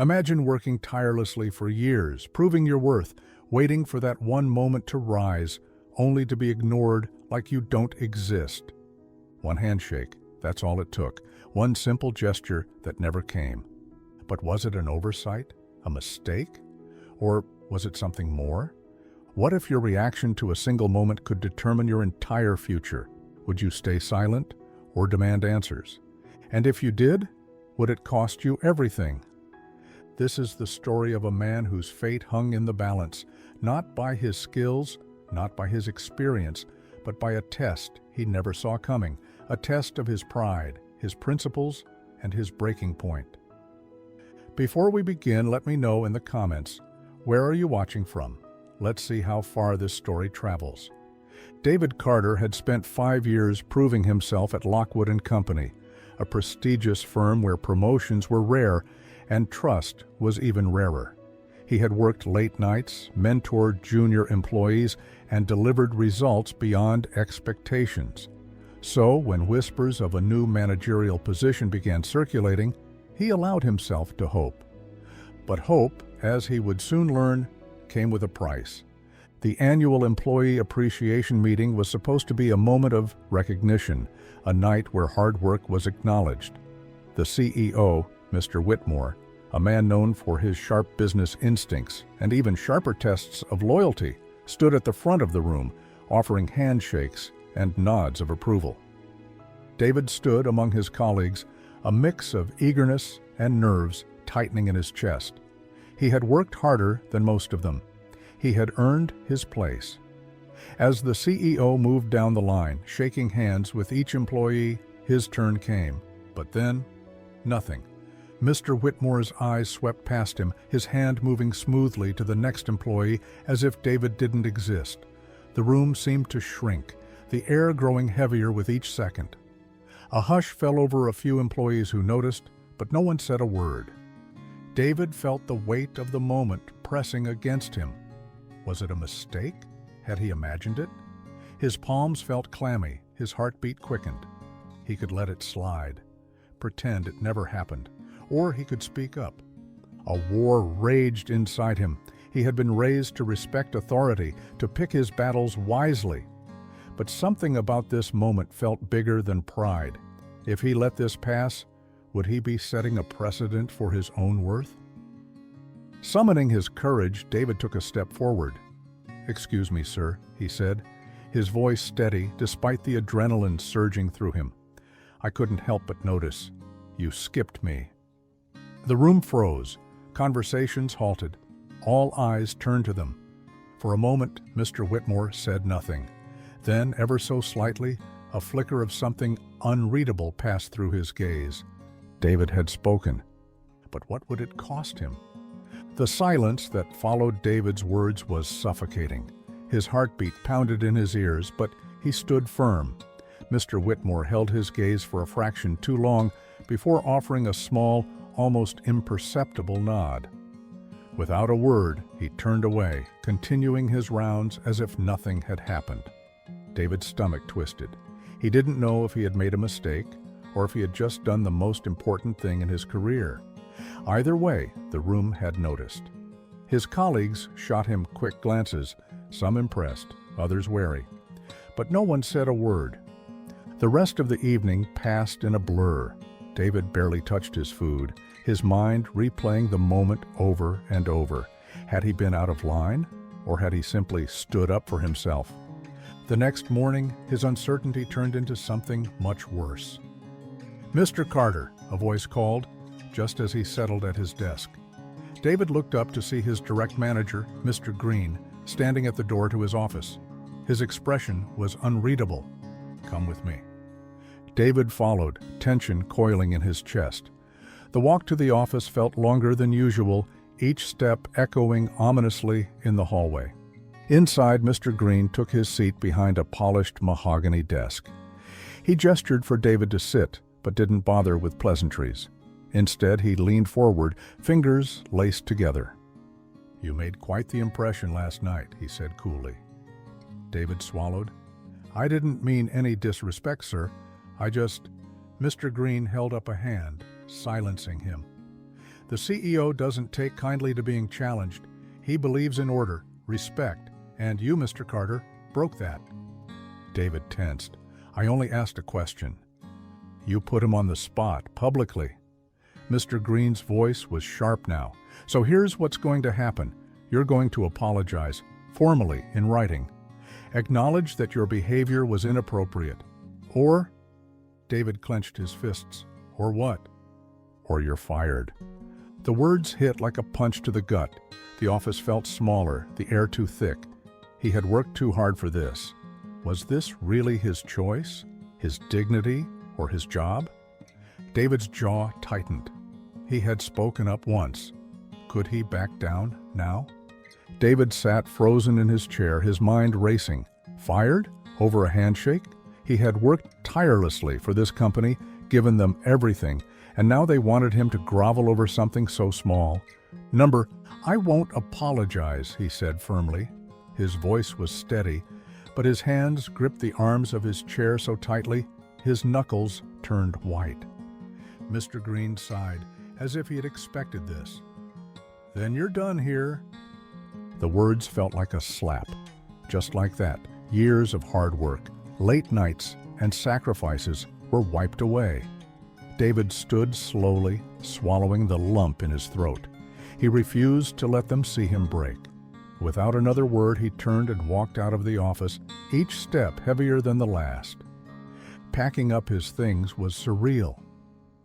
Imagine working tirelessly for years, proving your worth, waiting for that one moment to rise, only to be ignored like you don't exist. One handshake, that's all it took. One simple gesture that never came. But was it an oversight? A mistake? Or was it something more? What if your reaction to a single moment could determine your entire future? Would you stay silent or demand answers? And if you did, would it cost you everything? This is the story of a man whose fate hung in the balance, not by his skills, not by his experience, but by a test he never saw coming, a test of his pride, his principles, and his breaking point. Before we begin, let me know in the comments, where are you watching from? Let's see how far this story travels. David Carter had spent 5 years proving himself at Lockwood & Company, a prestigious firm where promotions were rare and trust was even rarer. He had worked late nights, mentored junior employees, and delivered results beyond expectations. So, when whispers of a new managerial position began circulating, he allowed himself to hope. But hope, as he would soon learn, came with a price. The annual employee appreciation meeting was supposed to be a moment of recognition, a night where hard work was acknowledged. The CEO, Mr. Whitmore, a man known for his sharp business instincts and even sharper tests of loyalty, stood at the front of the room, offering handshakes and nods of approval. David stood among his colleagues, a mix of eagerness and nerves tightening in his chest. He had worked harder than most of them. He had earned his place. As the CEO moved down the line, shaking hands with each employee, his turn came. But then, nothing. Mr. Whitmore's eyes swept past him, his hand moving smoothly to the next employee as if David didn't exist. The room seemed to shrink, the air growing heavier with each second. A hush fell over a few employees who noticed, but no one said a word. David felt the weight of the moment pressing against him. Was it a mistake? Had he imagined it? His palms felt clammy, his heartbeat quickened. He could let it slide, pretend it never happened, or he could speak up. A war raged inside him. He had been raised to respect authority, to pick his battles wisely. But something about this moment felt bigger than pride. If he let this pass, would he be setting a precedent for his own worth? Summoning his courage, David took a step forward. "Excuse me, sir," he said, his voice steady despite the adrenaline surging through him. "I couldn't help but notice. You skipped me." The room froze. Conversations halted. All eyes turned to them. For a moment, Mr. Whitmore said nothing. Then, ever so slightly, a flicker of something unreadable passed through his gaze. David had spoken. But what would it cost him? The silence that followed David's words was suffocating. His heartbeat pounded in his ears, but he stood firm. Mr. Whitmore held his gaze for a fraction too long before offering a small, almost imperceptible nod. Without a word, he turned away, continuing his rounds as if nothing had happened. David's stomach twisted. He didn't know if he had made a mistake or if he had just done the most important thing in his career. Either way, the room had noticed. His colleagues shot him quick glances, some impressed, others wary. But no one said a word. The rest of the evening passed in a blur. David barely touched his food, his mind replaying the moment over and over. Had he been out of line, or had he simply stood up for himself? The next morning, his uncertainty turned into something much worse. "Mr. Carter," a voice called, just as he settled at his desk. David looked up to see his direct manager, Mr. Green, standing at the door to his office. His expression was unreadable. "Come with me." David followed, tension coiling in his chest. The walk to the office felt longer than usual, each step echoing ominously in the hallway. Inside, Mr. Green took his seat behind a polished mahogany desk. He gestured for David to sit, but didn't bother with pleasantries. Instead, he leaned forward, fingers laced together. "You made quite the impression last night," he said coolly. David swallowed. "I didn't mean any disrespect, sir. Mr. Green held up a hand, silencing him. The CEO doesn't take kindly to being challenged. He believes in order, respect, and you, Mr. Carter, broke that. David tensed. I only asked a question. You put him on the spot, publicly. Mr. Green's voice was sharp now. So here's what's going to happen. You're going to apologize, formally, in writing. Acknowledge that your behavior was inappropriate. Or, David clenched his fists, or what? Or you're fired. The words hit like a punch to the gut. The office felt smaller, the air too thick. He had worked too hard for this. Was this really his choice? His dignity? Or his job? David's jaw tightened. He had spoken up once. Could he back down now? David sat frozen in his chair, his mind racing. Fired? Over a handshake? He had worked tirelessly for this company, given them everything, and now they wanted him to grovel over something so small. I won't apologize, he said firmly. His voice was steady, but his hands gripped the arms of his chair so tightly, his knuckles turned white. Mr. Green sighed, as if he had expected this. Then you're done here. The words felt like a slap. Just like that, years of hard work, late nights, and sacrifices were wiped away. David stood slowly, swallowing the lump in his throat. He refused to let them see him break. Without another word, he turned and walked out of the office, each step heavier than the last. Packing up his things was surreal.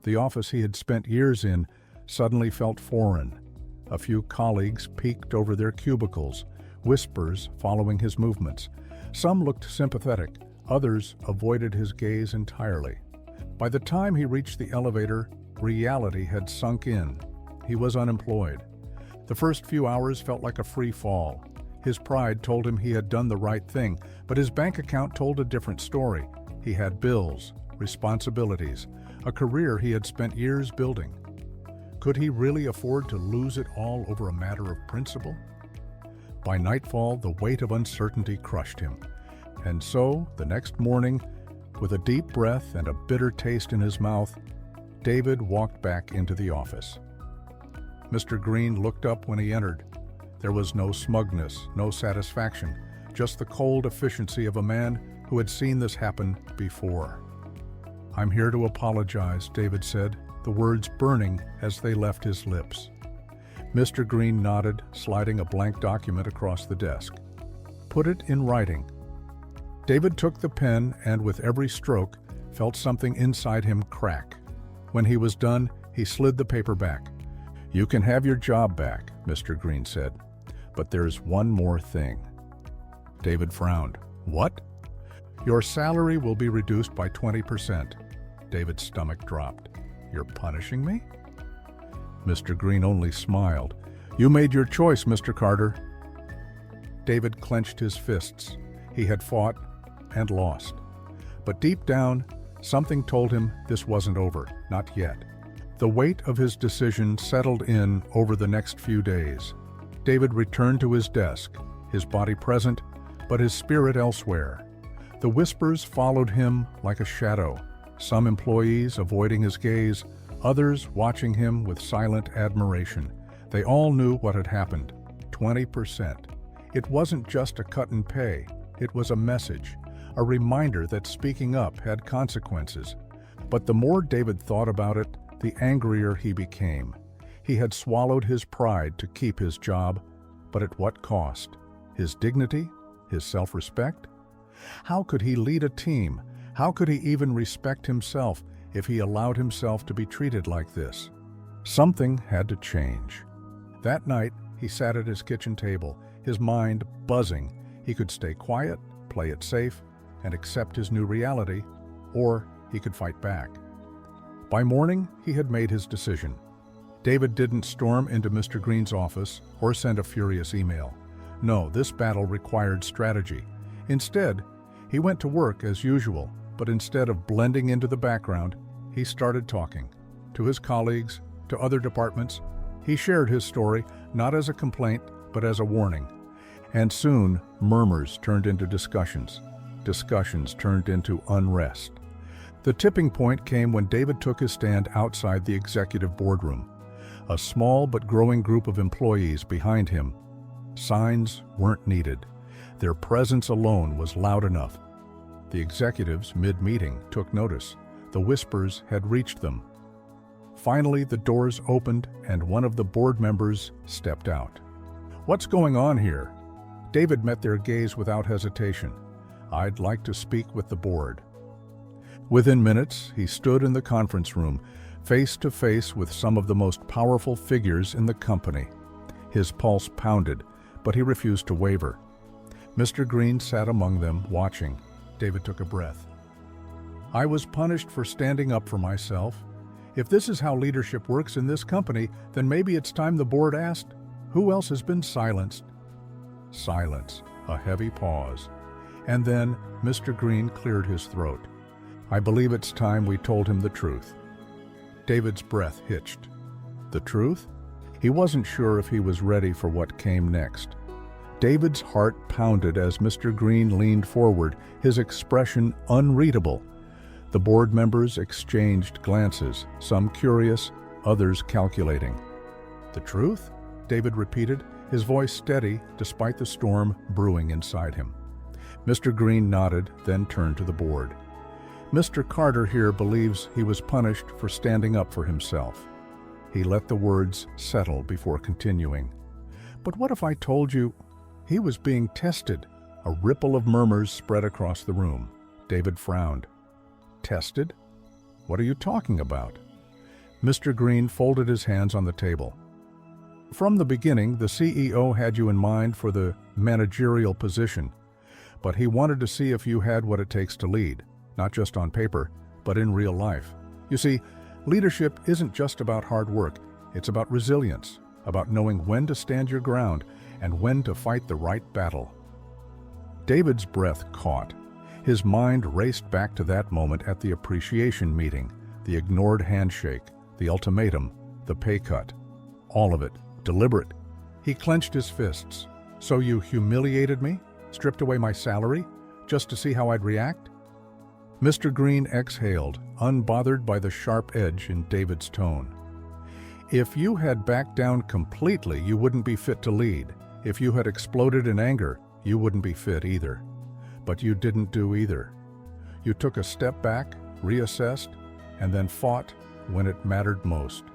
The office he had spent years in suddenly felt foreign. A few colleagues peeked over their cubicles, whispers following his movements. Some looked sympathetic, others avoided his gaze entirely. By the time he reached the elevator, reality had sunk in. He was unemployed. The first few hours felt like a free fall. His pride told him he had done the right thing, but his bank account told a different story. He had bills, responsibilities, a career he had spent years building. Could he really afford to lose it all over a matter of principle? By nightfall, the weight of uncertainty crushed him. And so, the next morning, with a deep breath and a bitter taste in his mouth, David walked back into the office. Mr. Green looked up when he entered. There was no smugness, no satisfaction, just the cold efficiency of a man who had seen this happen before. I'm here to apologize, David said, the words burning as they left his lips. Mr. Green nodded, sliding a blank document across the desk. Put it in writing. David took the pen and, with every stroke, felt something inside him crack. When he was done, he slid the paper back. You can have your job back, Mr. Green said, but there's one more thing. David frowned. What? Your salary will be reduced by 20%. David's stomach dropped. You're punishing me? Mr. Green only smiled. You made your choice, Mr. Carter. David clenched his fists. He had fought and lost. But deep down, something told him this wasn't over, not yet. The weight of his decision settled in over the next few days. David returned to his desk, his body present, but his spirit elsewhere. The whispers followed him like a shadow, some employees avoiding his gaze, others watching him with silent admiration. They all knew what had happened. 20%. It wasn't just a cut in pay. It was a message, a reminder that speaking up had consequences. But the more David thought about it, the angrier he became. He had swallowed his pride to keep his job, but at what cost? His dignity? His self-respect? How could he lead a team? How could he even respect himself if he allowed himself to be treated like this? Something had to change. That night, he sat at his kitchen table, his mind buzzing. He could stay quiet, play it safe, and accept his new reality, or he could fight back. By morning, he had made his decision. David didn't storm into Mr. Green's office or send a furious email. No, this battle required strategy. Instead, he went to work as usual, but instead of blending into the background, he started talking. To his colleagues, to other departments, he shared his story, not as a complaint, but as a warning. And soon, murmurs turned into discussions. Discussions turned into unrest. The tipping point came when David took his stand outside the executive boardroom. A small but growing group of employees behind him. Signs weren't needed. Their presence alone was loud enough. The executives, mid-meeting, took notice. The whispers had reached them. Finally, the doors opened and one of the board members stepped out. "What's going on here?" David met their gaze without hesitation. "I'd like to speak with the board." Within minutes, he stood in the conference room, face to face with some of the most powerful figures in the company. His pulse pounded, but he refused to waver. Mr. Green sat among them, watching. David took a breath. "I was punished for standing up for myself. If this is how leadership works in this company, then maybe it's time the board asked, who else has been silenced?" Silence, a heavy pause. And then Mr. Green cleared his throat. "I believe it's time we told him the truth." David's breath hitched. The truth? He wasn't sure if he was ready for what came next. David's heart pounded as Mr. Green leaned forward, his expression unreadable. The board members exchanged glances, some curious, others calculating. "The truth?" David repeated, his voice steady despite the storm brewing inside him. Mr. Green nodded, then turned to the board. "Mr. Carter here believes he was punished for standing up for himself." He let the words settle before continuing. "But what if I told you he was being tested?" A ripple of murmurs spread across the room. David frowned. "Tested? What are you talking about?" Mr. Green folded his hands on the table. "From the beginning, the CEO had you in mind for the managerial position, but he wanted to see if you had what it takes to lead, not just on paper, but in real life. You see, leadership isn't just about hard work, it's about resilience, about knowing when to stand your ground and when to fight the right battle." David's breath caught. His mind raced back to that moment at the appreciation meeting, the ignored handshake, the ultimatum, the pay cut. All of it, deliberate. He clenched his fists. "So you humiliated me? Stripped away my salary? Just to see how I'd react?" Mr. Green exhaled, unbothered by the sharp edge in David's tone. "If you had backed down completely, you wouldn't be fit to lead. If you had exploded in anger, you wouldn't be fit either. But you didn't do either. You took a step back, reassessed, and then fought when it mattered most."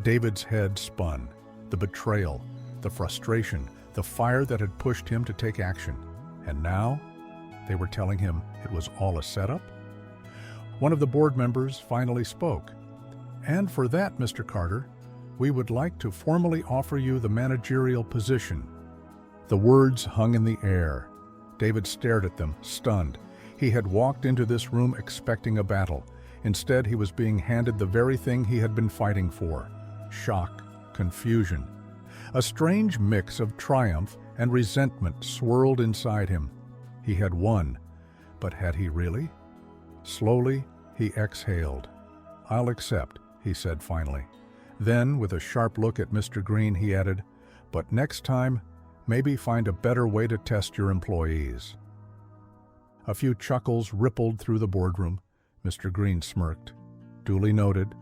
David's head spun. The betrayal, the frustration, the fire that had pushed him to take action. And now, they were telling him it was all a setup? One of the board members finally spoke. "And for that, Mr. Carter, we would like to formally offer you the managerial position." The words hung in the air. David stared at them, stunned. He had walked into this room expecting a battle. Instead, he was being handed the very thing he had been fighting for. Shock, confusion. A strange mix of triumph and resentment swirled inside him. He had won, but had he really? Slowly, he exhaled. "I'll accept," he said finally. Then, with a sharp look at Mr. Green, he added, "But next time, maybe find a better way to test your employees." A few chuckles rippled through the boardroom. Mr. Green smirked. Duly noted.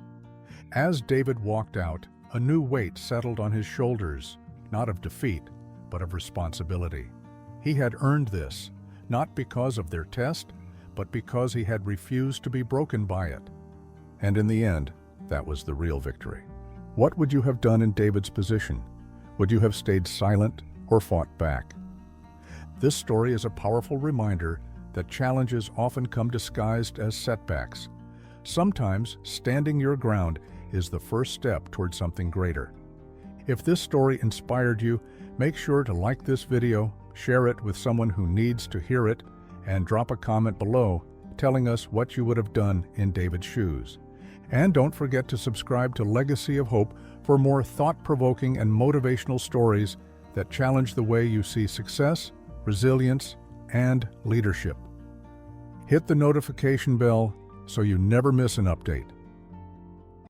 As David walked out, a new weight settled on his shoulders, not of defeat, but of responsibility. He had earned this, not because of their test, but because he had refused to be broken by it. And in the end, that was the real victory. What would you have done in David's position? Would you have stayed silent or fought back? This story is a powerful reminder that challenges often come disguised as setbacks. Sometimes standing your ground is the first step toward something greater. If this story inspired you, make sure to like this video, share it with someone who needs to hear it, and drop a comment below telling us what you would have done in David's shoes. And don't forget to subscribe to Legacy of Hope for more thought-provoking and motivational stories that challenge the way you see success, resilience, and leadership. Hit the notification bell so you never miss an update.